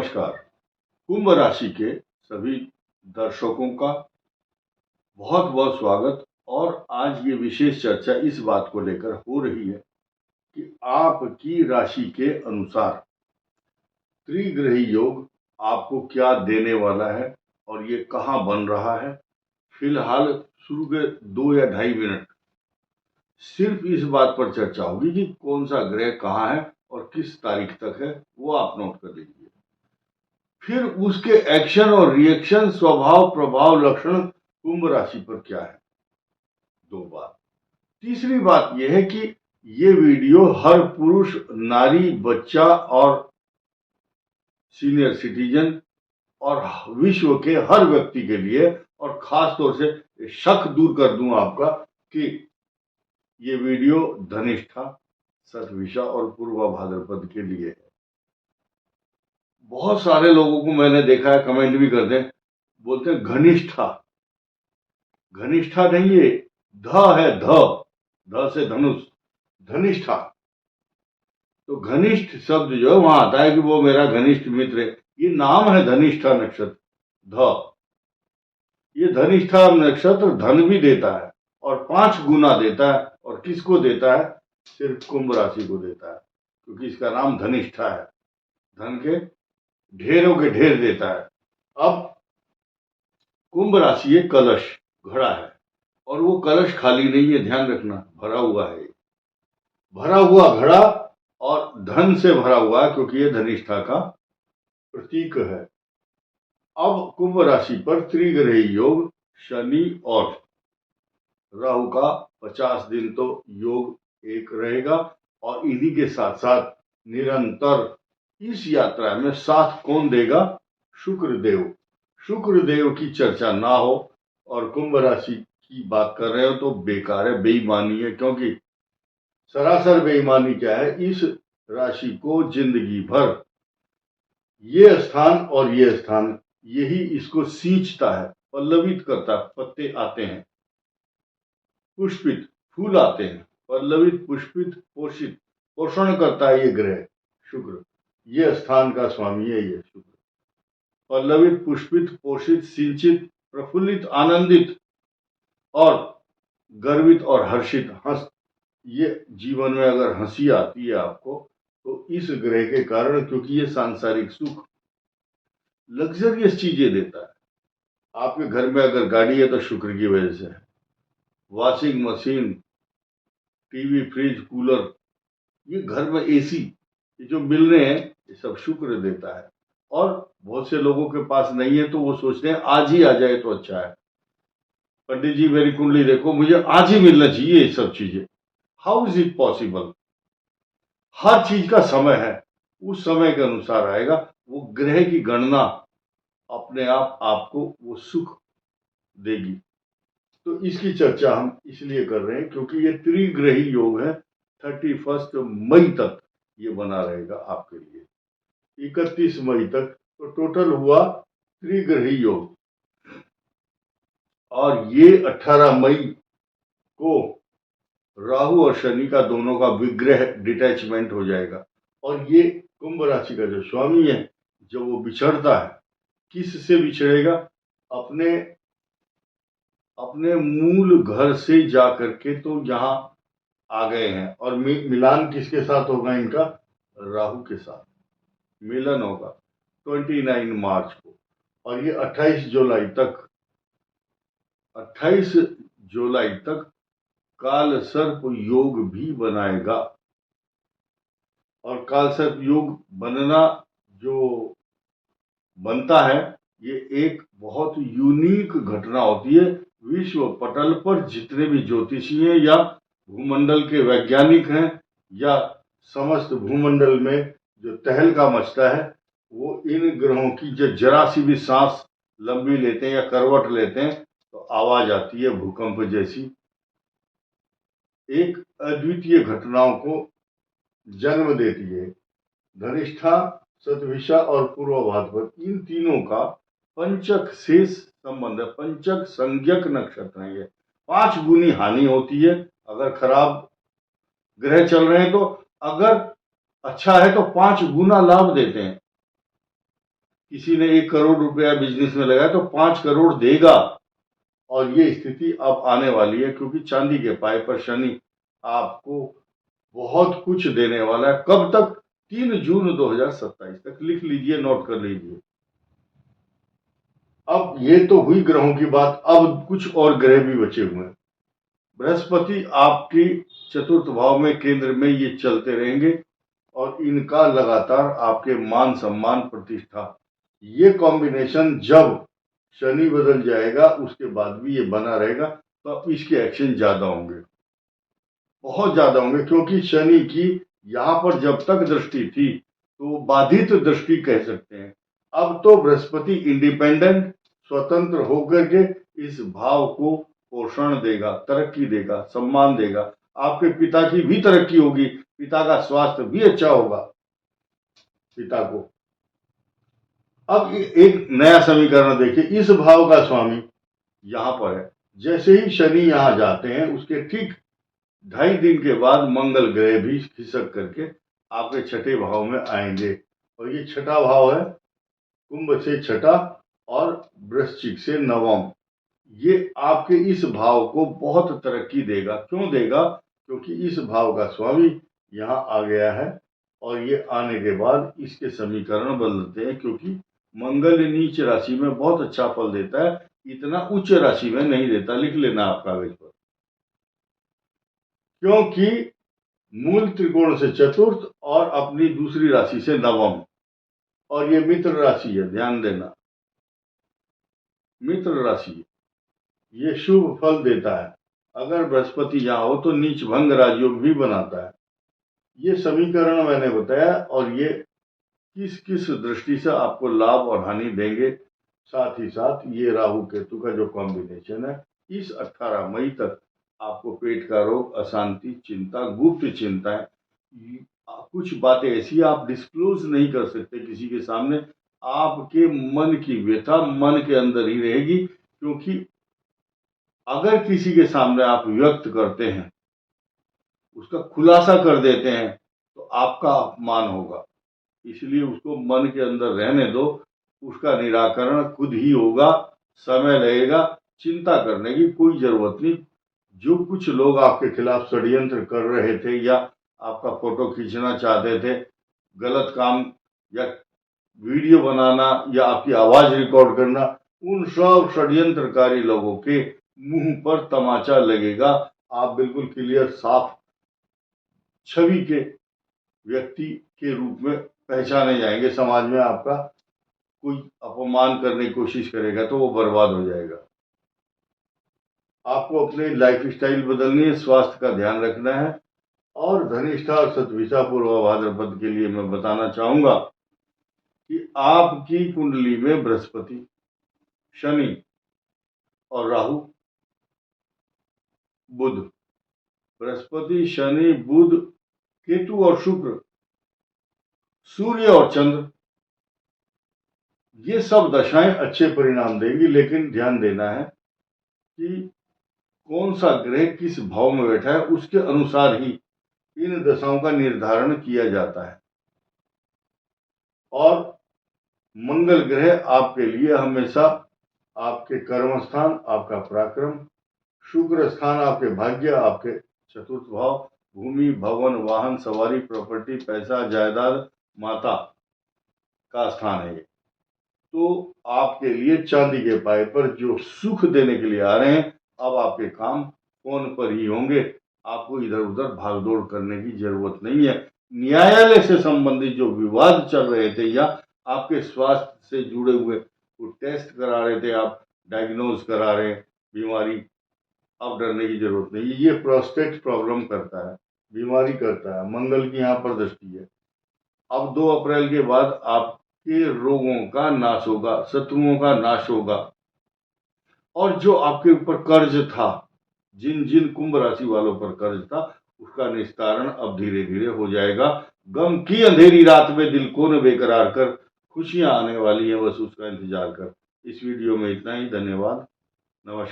नमस्कार। कुंभ राशि के सभी दर्शकों का बहुत बहुत स्वागत। और आज ये विशेष चर्चा इस बात को लेकर हो रही है कि आपकी राशि के अनुसार त्रिग्रही योग आपको क्या देने वाला है और ये कहाँ बन रहा है। फिलहाल शुरू के 2 या 2.5 मिनट सिर्फ इस बात पर चर्चा होगी कि कौन सा ग्रह कहाँ है और किस तारीख तक है, वो आप नोट कर लीजिए। फिर उसके एक्शन और रिएक्शन, स्वभाव, प्रभाव, लक्षण कुंभ राशि पर क्या है, 2 बात। तीसरी बात यह है कि ये वीडियो हर पुरुष, नारी, बच्चा और सीनियर सिटीजन और विश्व के हर व्यक्ति के लिए, और खास तौर से शक दूर कर दूं आपका कि ये वीडियो धनिष्ठा, शतभिषा और पूर्वा भाद्रपद के लिए है। बहुत सारे लोगों को मैंने देखा है, कमेंट भी करते हैं, बोलते हैं घनिष्ठा। घनिष्ठा नहीं, ये ध है, ध से धनुष, धनिष्ठा। तो घनिष्ठ शब्द जो है वहां आता है कि वो मेरा घनिष्ठ मित्र है। ये नाम है धनिष्ठा नक्षत्र, ध। ये धनिष्ठा नक्षत्र धन भी देता है और 5 गुना देता है। और किसको देता है? सिर्फ कुंभ राशि को देता है, क्योंकि इसका नाम धनिष्ठा है। धन के ढेरों के ढेर देता है। अब कुंभ राशि एक कलश, घड़ा है, और वो कलश खाली नहीं है, ध्यान रखना, भरा हुआ है। भरा हुआ घड़ा और धन से भरा हुआ है, क्योंकि ये धनिष्ठा का प्रतीक है। अब कुंभ राशि पर त्रिग्रही योग, शनि और राहु का 50 दिन तो योग एक रहेगा। और इन्हीं के साथ साथ निरंतर इस यात्रा में साथ कौन देगा? शुक्रदेव। शुक्रदेव की चर्चा ना हो और कुंभ राशि की बात कर रहे हो तो बेकार है, बेईमानी है। क्योंकि सरासर बेईमानी क्या है, इस राशि को जिंदगी भर ये स्थान और ये स्थान यही इसको सींचता है, पल्लवित करता है। पत्ते आते हैं, पुष्पित फूल आते हैं, पल्लवित, पुष्पित, पोषित, पोषण करता है ये ग्रह शुक्र। ये स्थान का स्वामी है ये शुक्र। पल्लवित, पुष्पित, पोषित, सिंचित, प्रफुल्लित, आनंदित और गर्वित और हर्षित। हंस, ये जीवन में अगर हंसी आती है आपको तो इस ग्रह के कारण, क्योंकि ये सांसारिक सुख, लग्जरियस चीजें देता है। आपके घर में अगर गाड़ी है तो शुक्र की वजह से है। Washing machine, TV, fridge, cooler, ये घर में एसी, ये जो मिल रहे हैं ये सब शुक्र देता है। और बहुत से लोगों के पास नहीं है तो वो सोचते हैं आज ही आ जाए तो अच्छा है। पंडित जी मेरी कुंडली देखो, मुझे आज ही मिलना चाहिए ये सब चीजें। How is it possible? हर चीज का समय है, उस समय के अनुसार आएगा। वो ग्रह की गणना अपने आप आपको वो सुख देगी। तो इसकी चर्चा हम इसलिए कर रहे हैं क्योंकि ये त्रिग्रही योग है। 31 मई तक ये बना रहेगा आपके लिए, 31 मई तक। तो टोटल हुआ त्रिग्रही योग। और ये 18 मई को राहु और शनि का दोनों का विग्रह, डिटैचमेंट हो जाएगा। और ये कुंभ राशि का जो स्वामी है, जब वो बिछड़ता है, किस से बिछड़ेगा? अपने मूल घर से जा करके तो यहाँ आ गए हैं। और मिलान किसके साथ होगा इनका? राहु के साथ मिलन होगा 29 मार्च को। और ये 28 जुलाई तक काल सर्प योग भी बनाएगा। और काल सर्प योग जो बनता है, ये एक बहुत यूनिक घटना होती है। विश्व पटल पर जितने भी ज्योतिषी हैं या भूमंडल के वैज्ञानिक हैं या समस्त भूमंडल में जो तहलका मचता है, वो इन ग्रहों की जरा सी भी सांस लंबी लेते हैं या करवट लेते हैं तो आवाज आती है भूकंप जैसी। एक अद्वितीय घटनाओं को जन्म देती है। धनिष्ठा, शतभिषा और पूर्व भाद्रपद, इन तीनों का पंचक से संबंध है। पंचक संज्ञक नक्षत्र है ये। 5 गुनी हानि होती है अगर खराब ग्रह चल रहे हैं तो। अगर अच्छा है तो 5 गुना लाभ देते हैं। किसी ने 1 करोड़ रुपया बिजनेस में लगाया तो 5 करोड़ देगा। और ये स्थिति अब आने वाली है, क्योंकि चांदी के पाए पर शनि आपको बहुत कुछ देने वाला है। कब तक? 3 जून 2027 तक। लिख लीजिए, नोट कर लीजिए। अब ये तो हुई ग्रहों की बात, अब कुछ और ग्रह भी बचे हुए हैं। बृहस्पति आपकी चतुर्थ भाव में, केंद्र में ये चलते रहेंगे और इनका लगातार आपके मान सम्मान प्रतिष्ठा, ये कॉम्बिनेशन जब शनि बदल जाएगा उसके बाद भी ये बना रहेगा, तो अब इसके एक्शन ज्यादा होंगे, बहुत ज्यादा होंगे। क्योंकि शनि की यहां पर जब तक दृष्टि थी तो बाधित दृष्टि कह सकते हैं। अब तो बृहस्पति इंडिपेंडेंट, स्वतंत्र होकर के इस भाव को पोषण देगा, तरक्की देगा, सम्मान देगा। आपके पिता की भी तरक्की होगी, पिता का स्वास्थ्य भी अच्छा होगा पिता को। अब एक नया समीकरण देखिए, इस भाव का स्वामी यहां पर है। जैसे ही शनि यहां जाते हैं उसके ठीक 2.5 दिन के बाद मंगल ग्रह भी खिसक करके आपके छठे भाव में आएंगे। और ये छठा भाव है, कुंभ से छठा और वृश्चिक से नवम। ये आपके इस भाव को बहुत तरक्की देगा। क्यों देगा? क्योंकि इस भाव का स्वामी यहाँ आ गया है और ये आने के बाद इसके समीकरण बदलते हैं। क्योंकि मंगल नीच राशि में बहुत अच्छा फल देता है, इतना उच्च राशि में नहीं देता। लिख लेना आप कागज पर। क्योंकि मूल त्रिकोण से चतुर्थ और अपनी दूसरी राशि से नवम, और ये मित्र राशि है, ध्यान देना, मित्र राशि ये शुभ फल देता है। अगर बृहस्पति यहां हो तो नीच भंग राजयोग भी बनाता है। ये समीकरण मैंने बताया, और ये किस किस दृष्टि से आपको लाभ और हानि देंगे। साथ ही साथ ये राहु केतु का जो कॉम्बिनेशन है, इस 18 मई तक आपको पेट का रोग, अशांति, चिंता, गुप्त चिंताएं, कुछ बातें ऐसी आप डिस्क्लोज नहीं कर सकते किसी के सामने। आपके मन की व्यथा मन के अंदर ही रहेगी। क्योंकि अगर किसी के सामने आप व्यक्त करते हैं, उसका खुलासा कर देते हैं, तो आपका अपमान होगा। इसलिए उसको मन के अंदर रहने दो, उसका निराकरण खुद ही होगा। समय लगेगा, चिंता करने की कोई जरूरत नहीं। जो कुछ लोग आपके खिलाफ षड्यंत्र कर रहे थे या आपका फोटो खींचना चाहते थे, गलत काम या वीडियो बनाना या आपकी आवाज रिकॉर्ड करना, उन सब षड्यंत्रकारी लोगों के मुंह पर तमाचा लगेगा। आप बिल्कुल क्लियर, साफ छवि के व्यक्ति के रूप में पहचाने जाएंगे। समाज में आपका कोई अपमान करने की कोशिश करेगा तो वो बर्बाद हो जाएगा। आपको अपने लाइफ स्टाइल बदलनी है, स्वास्थ्य का ध्यान रखना है। और धनिष्ठा और शतभिषा पूर्व भाद्रपद के लिए मैं बताना चाहूंगा कि आपकी कुंडली में बृहस्पति, शनि और राहु, बुध, बृहस्पति, शनि, बुध, केतु और शुक्र, सूर्य और चंद्र, ये सब दशाएं अच्छे परिणाम देंगी। लेकिन ध्यान देना है कि कौन सा ग्रह किस भाव में बैठा है, उसके अनुसार ही इन दशाओं का निर्धारण किया जाता है। और मंगल ग्रह आपके लिए हमेशा आपके कर्म स्थान, आपका पराक्रम, शुक्र स्थान आपके भाग्य, आपके चतुर्थ भाव, भूमि, भवन, वाहन, सवारी, प्रॉपर्टी, पैसा, जायदाद, माता का स्थान है। तो आपके लिए चांदी के पाए पर जो सुख देने के लिए आ रहे हैं, अब आपके काम फोन पर ही होंगे। आपको इधर उधर भागदौड़ करने की जरूरत नहीं है। न्यायालय से संबंधित जो विवाद चल रहे थे या आपके स्वास्थ्य से जुड़े हुए वो टेस्ट करा रहे थे, आप डायग्नोज करा रहे हैं बीमारी, अब डरने की जरूरत नहीं। ये प्रोस्टेट प्रॉब्लम करता है, बीमारी करता है, मंगल की यहाँ पर दृष्टि है। अब 2 अप्रैल के बाद आपके रोगों का नाश होगा, शत्रुओं का नाश होगा। और जो आपके ऊपर कर्ज था, जिन जिन कुंभ राशि वालों पर कर्ज था, उसका निस्तारण अब धीरे धीरे हो जाएगा। गम की अंधेरी रात में दिल को न बेकरार कर, खुशियां आने वाली है, बस उसका इंतजार कर। इस वीडियो में इतना ही। धन्यवाद, नमस्कार।